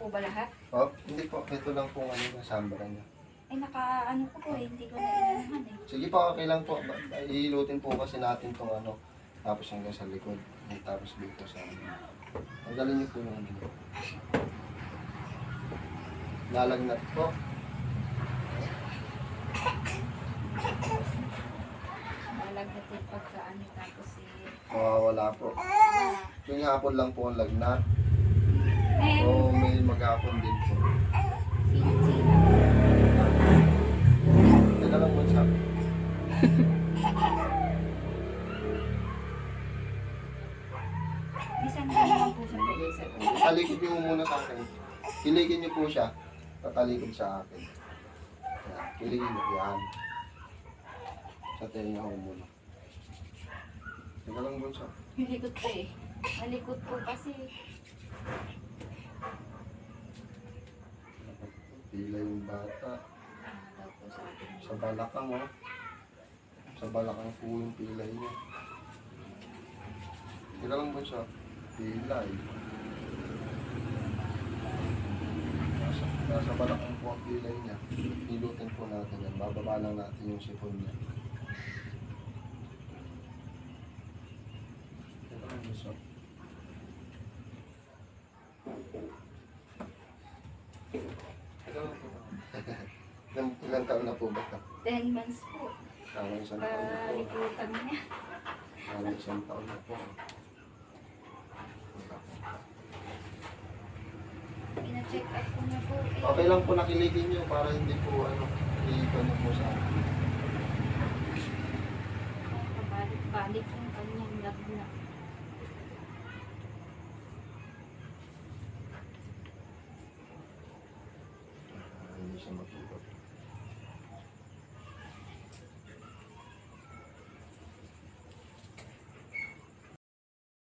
po ba lahat? Oh, hindi po. Ito lang po ano, sambara niya. Ay, naka-ano ko po eh. Hindi ko na inanuhan eh. Sige po, okay lang po. Ihilutin po kasi natin itong ano. Tapos hanggang sa likod. Tapos dito sa ano. Tanggalin niyo po yung ano. Lalagnat po. Nalagdat yung pagka-ano tapos eh. Mawawala po. Yung hapon lang po ang lagnat. Eh, O may maghapon din po. sino? Teka lang po sa Bisan na naman po siya pwede sa Talikod niyo muna sa akin. Kiligin niyo po siya. Tatalikod sa akin. Yan. Kiligin niyo. Yan. Sa tenga ho muna. Teka lang po sa. Malikot po eh. Malikot po kasi. Pila yung bata. Ano daw po sa akin. Sa balakang oh. Sa balakang po yung pilay niya. Teka lang po sa. Pilay. Nasa balakang po ang pilay niya. Hilutin po natin yan. Bababa lang natin yung sipon niya. Teka lang po sa. Teka lang po. Ilang taon na po ba ito? 10 months po. Parang isang taon na po. Palikutan niya. Parang isang taon na po. Pina-check up ko na po eh. Okay lang po nakiligin nyo para hindi po ano, iipan nyo po sa akin. Pabalik-balik yung kanyang lagnat. Hindi siya matulog.